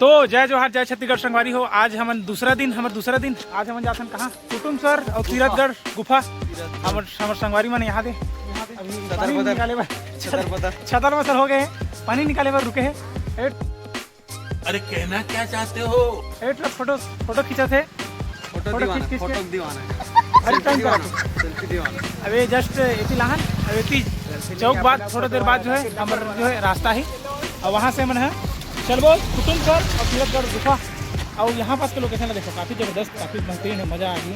तो जय जोहार जय छत्तीसगढ़ संगवारी हो। आज हम दूसरा दिन आज हम जाते कहाँ कुटुम सर और तीरथगढ़ गुफा। हमर संगवारी मन यहाँ दे अभी निकाले छतर बसर हो गए हैं, पानी निकाले बार रुके हैं। अरे कहना क्या चाहते हो? फोटो खींचा थे, फोटो खींच अबे जस्ट एती लाहन एती चौक बाद थोड़ा देर बाद जो है रास्ता ही और वहाँ से मन है चल बोल कुटुम सर और तीरथगढ़ गुफा। और यहाँ पास के लोकेशन देखो काफ़ी ज़बरदस्त, काफ़ी बेहतरीन है, मज़ा आ गई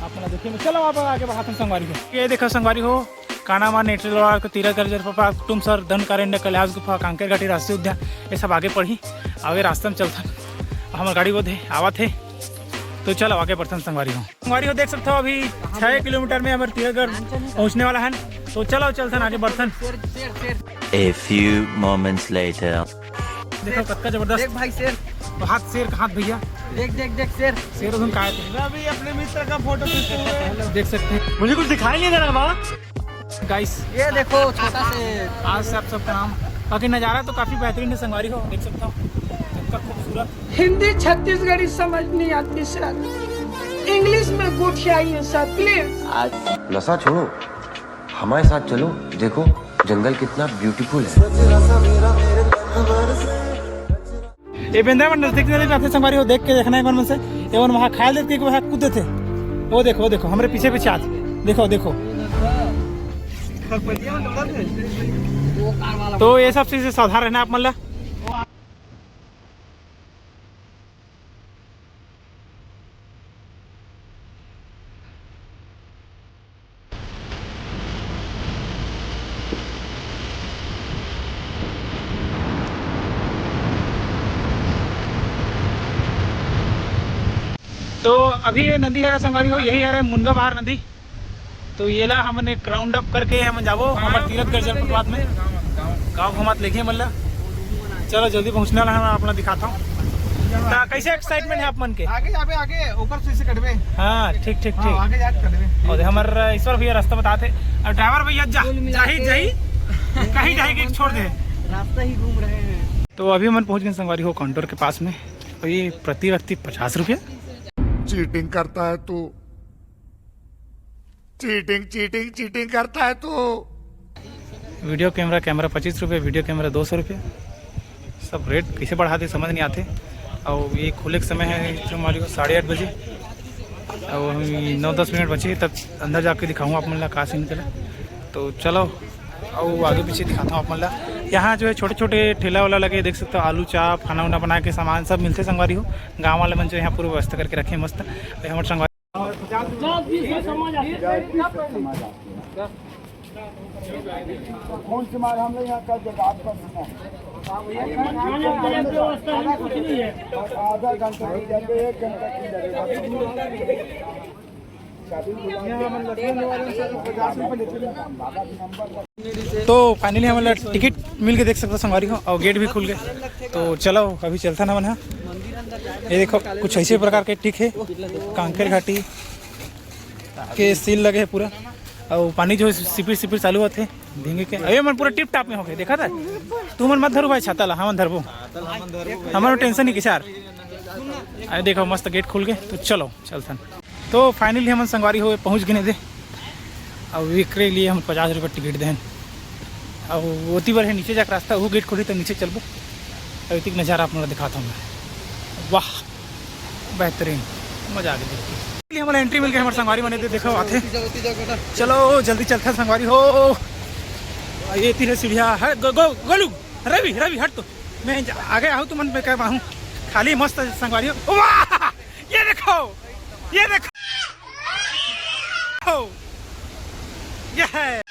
आप लोग देखिए। चलो आप आगे बढ़ाते हैं संगवारी हो। ये देखो संगवारी हो कानामा नेटरल तीरथगढ़ जलप्रपा कुटुम सर धन कारण्य कैलाश गुफा कांकेर घाटी राष्ट्रीय उद्यान ये सब आगे पढ़ी आगे रास्ते में चलता हमारे गाड़ी वो थे आवा थे। तो चलो आगे बढ़ते हैं संगवारी हो देख सकते हो अभी 6 किलोमीटर में हमारे तीरथगढ़ पहुँचने वाला है। तो चलो चलते हैं आगे बढ़ते हैं। A few moments later. देखो कत्का जबरदस्त देख भाई शेर, हाथ शेर हाथ भैया देख शेर उधर कहा मैं अभी अपने मित्र का फोटो खींचते देख सकते हैं। मुझे कुछ दिखाई नहीं दे रहा बाबा। गाइस ये देखो छोटा शेर। आज से आप सबका नाम बाकी नज़ारा तो काफ़ी बेहतरीन है संगवारी हो देख सकता हूँ कितना खूबसूरत। हिंदी छत्तीसगढ़ी समझ नहीं आती सर, इंग्लिश में गुठियाई सर प्लीज। आज नशा छोड़ो, हमारे साथ चलो, देखो जंगल कितना ब्यूटीफुल है। ये वृंदावन नजदीक में संगवारी हो देख के देखना है मन से एवं वहाँ खाए देख के वहाँ कूदे थे। वो देखो हमारे पीछे आज देखो तो ये सब चीज़ सावधान रहना आप मतलब। तो अभी ये नदी है संगवारी हो, यही है मुनगा बहार नदी। तो ये ला हमने राउंड अप करके हम जाबो हमारे तीरथगढ़ जलप्रपात में गाँव घुमात लेके मतलब। चलो जल्दी पहुँचने वाला है, अपना दिखाता हूँ। कैसे एक्साइटमेंट है आप मन के? आगे ऊपर से कटवे। हाँ ठीक आगे जा कटवे। और हमारे ईश्वर भैया रास्ता बताते और ड्राइवर भैया जाही कहीं जाएगी छोड़ दे, रास्ता ही घूम रहे हैं। तो अभी हम पहुँच गए संगवारी हो काउंटर के पास में। और ये प्रति व्यक्ति 50 रुपये। चीटिंग करता है तू, चीटिंग करता है तू। वीडियो कैमरा 25 रुपये, वीडियो कैमरा 200 रुपये। सब रेट कैसे बढ़ाते समझ नहीं आते। और ये खुले के समय है हमारी को 8:30 बजे और 9-10 मिनट बचे तब अंदर जाके दिखाऊंगा आप मतलब कहाँ से निकला। तो चलो और आगे पीछे दिखाता हूँ आप मतलब। यहाँ जो है छोटे छोटे ठेला वाला लगे देख सकते हो, आलू चाप खाना वाना बना के सामान सब मिलते संगवारी हो। गाँव वाले मन जो यहाँ पूरी व्यवस्था करके रखे मस्त हमारे संगवारी। तो फाइनली हमारा टिकट मिल के देख सकते हो संगवारी हो और गेट भी खुल गए। तो चलो अभी चलता ना मन है। ये देखो कुछ ऐसे प्रकार के टिक है, कांकेर घाटी के सील लगे है पूरा और पानी जो है सिपिर चालू होते भींगे के। अरे मन पूरा टिप टाप में हो गए देखा था। तू मन मत धरू भाई छाता ला, हम धरबो हमारा टेंशन ही किसार। अरे देखो मस्त गेट खुल गए। तो चलो चलता। तो फाइनली हम संगवारी हो पहुँच गए थे और विक्रे लिए हम 50 रुपये टिकट दें और ओती बार है नीचे जाकर रास्ता वो गेट खोली तो नीचे चलबो अभी नज़ारा अपना दिखाता हूँ मैं। वाह बेहतरीन मज़ा आ गया। हमारा एंट्री मिल गया हमारे संगवारी बने देखो आते। चलो जल्दी चलते हैं संगवारी हो। ये तीन सीढ़िया है गोलू रवि हट। तो मैं आगे आऊँ तो मन पे कह पाऊँ खाली मस्त संगवारी हो। वाह ये देखो ये है।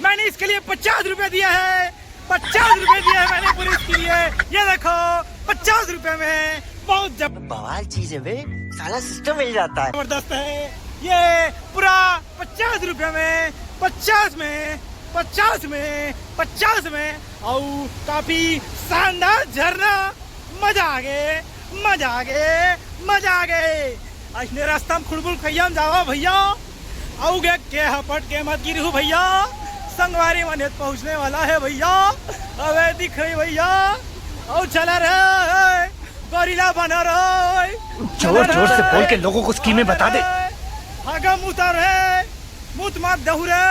मैंने इसके लिए 50 रुपए दिया है, 50 रुपए दिया है मैंने पूरे इसके लिए। ये देखो 50 रुपए में बहुत बवाल चीज है बे, साला सिस्टम मिल जाता है। जबरदस्त है ये पूरा 50 रुपए में 50 में और काफी शानदार झरना। मजा आ गए। आज रास्ता में खुड़बुल खैया जाओ भैया आओगे के हपट के मत गिरहू भैया। संगवारी मने पहुँचने वाला है भैया। अबे दिख रही भैया ओ चला रे गोरिल्ला बना रे जोर जोर से बोल के लोगों को स्कीमें बता दे। भागा मुता रे मुत मात दहू रे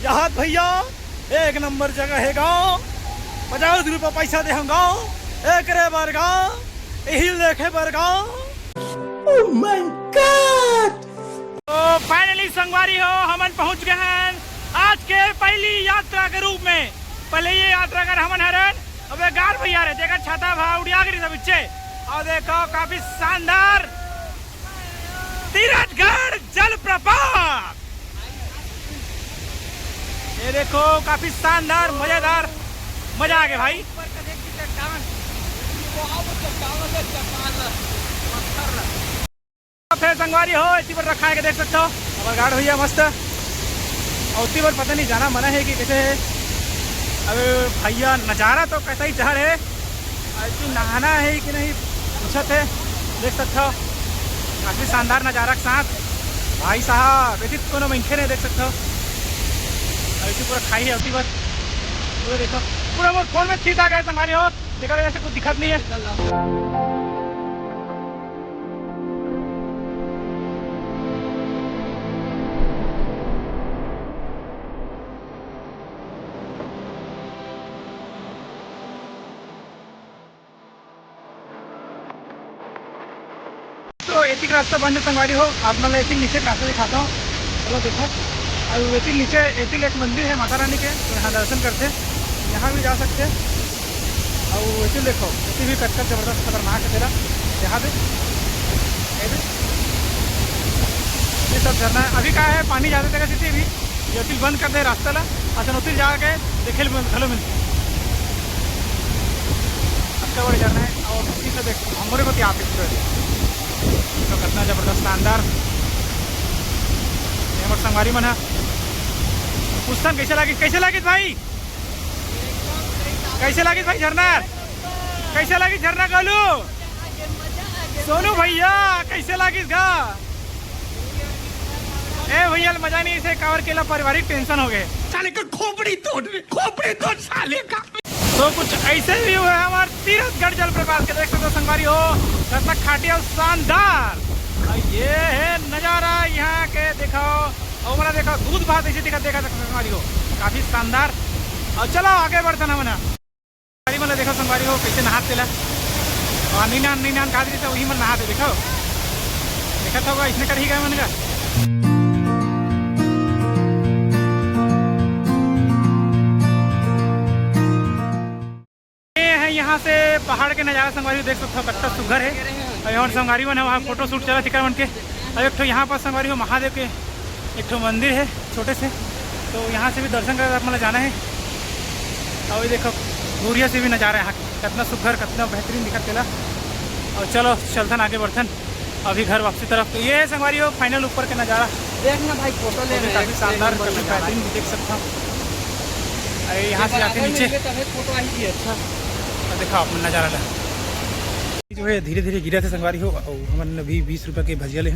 यहाँ भैया एक नंबर जगह है गाँव 50 रुपये पैसा दे हम गाँव एक रे बरगांव यही देखे बरगांव। तो फाइनली संगवारी हो हमन पहुंच गए हैं आज के पहली यात्रा के रूप में। पहले ये यात्रा कर हमन हरन अबे गार भैया रे देखा छाता भाव उड़िया गिरी सब बच्चे और देखो काफी शानदार तीरथगढ़ जलप्रपात। ये देखो काफी शानदार मजेदार मजा आ गया भाई। फिर संगवारी हो इतनी बार रखा है कि देख सकते हो अब गार्ड भैया मस्त और उतनी बार पता नहीं जाना मना है कि कैसे है। अब भैया नज़ारा तो कैसा ही चाह रहे ऐसी नहाना है कि नहीं पूछा थे देख सकते हो काफ़ी शानदार नज़ारा के साथ भाई साहब ऐसी कोनो मंखे नहीं देख सकते हो ऐसी पूरा खाई है उतनी बार तो देखो पूरा मोर फोन में ठीक आ गया संगवारी हो देखा जैसे कुछ दिक्कत नहीं है। तो एक रास्ता बंद है संगवारी हो आप मतलब एक नीचे रास्ता दिखाता हूँ चलो देखो और एक नीचे एक मंदिर है माता रानी के तो यहाँ दर्शन करते हैं यहाँ भी जा सकते हैं और वैसे देखो ऐसी भी कच्चा जबरदस्त खतरनाक है तेरा यहाँ पे ये सब झरना है अभी कहा है पानी ज़्यादा जगह से भी ये बंद कर दे रास्ता ला अच्छा नोतिल जाके देखे भलो मिलते अच्छा बड़े झरना है और उसी से देखो हमारे को यहाँ पे तो कितना जबरदस्त शानदार हमारे संगवारी मन है पूछता कैसे लगी भाई कैसे लगी भाई झरना कैसे लगी झरना गोलू सोनू भैया कैसे लगी गा ए भैया मजा नहीं इसे कवर केला पारिवारिक टेंशन हो गए साले का खोपड़ी तोड़ साले का। तो कुछ ऐसे भी हुआ है हमारे तीरथगढ़ जलप्रपात के देख सकते हो संगवारी हो कितना खाटी और शानदार ये है नज़ारा यहाँ के देखो और मेरा देखो दूध भात ऐसे देखा संगवारी हो काफ़ी शानदार। और चलो आगे बढ़ता ना मना मतलब देखो संगवारी हो कैसे नहाते ला और नीनान खा से वही मन नहाते देखो देखा था होगा इसने कर ही गया मन का। यहाँ से पहाड़ के नज़ारा संगवारी देख सकते हो कट्टा सुघर है और संगवारी मन है वहाँ फोटो शूट चला थिकर मन के और एक यहाँ पर संगवारी हो महादेव के एक मंदिर है छोटे से तो यहाँ से भी दर्शन कर मतलब जाना है। और ये देखो दूरिया से भी नज़ारा यहाँ कितना सुघर कितना बेहतरीन दिखा चला। और चलो चलथन आगे बढ़थन अभी घर वापसी तरफ। तो ये है संगवारी हो फाइनल ऊपर का नज़ारा देखना भाई फोटो ले काफ़ी शानदार काफ़ी बेहतरीन देख सकता हूँ। यहाँ से जाते नीचे फोटो आई अच्छा देखो आप नज़ारा ला जो है धीरे धीरे गिरा थे संगवारी हो हमने भी 20 रुपये के भजिया ले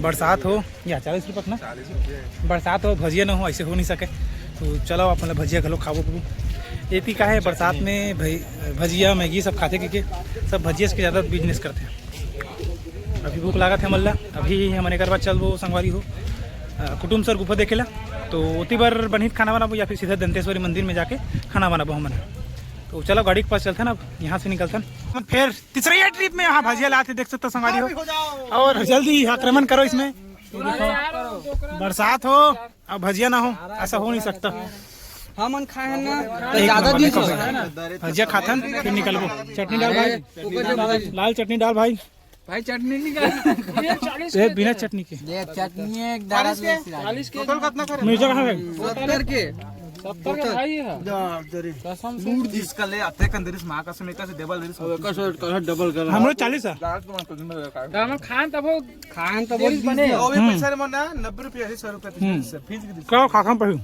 बरसात हो या 40 रुपये ना बरसात हो भजिया ना हो ऐसे हो नहीं सके तो चलो आप मतलब भजिया घलो खाओ पबू ये का है बरसात में भजिया मैगी सब खाते क्योंकि सब भजिया के ज़्यादा बिजनेस करते हैं। अभी भूख लगा थे मल्ला अभी हमने एक बार चल वो संगवारी हो कुटुम्ब सर गुफा देखेला तो उतनी बार बनित खाना बनाबो या फिर सीधा दंतेश्वरी मंदिर में जाके खाना बनाबो हमने। तो चलो गाड़ी के पास चलते हैं ना यहाँ से निकलते हैं फिर तीसरी ट्रिप में यहाँ भजिया लाते देख सकते हो संगवारी हो और जल्दी आक्रमण करो इसमें बरसात हो और भजिया ना हो ऐसा हो नहीं सकता। हमन खाए ना ज्यादा दिन भजिया खाथन फिर निकलबो चटनी डाल भाई लाल चटनी डाल भाई चटनी नहीं बिना चटनी के चटनी एक डाला 40 के मिर्चा कहाँ है 70 के 70 के भाई है कसम से इसका ले आते कंदरिस मां का सुनेता से डबल कर हम लोग 40 है हम खान तब बने बने पैसा रे मना 90 रुपया 100 रुपया फीस क्या खा पड़ी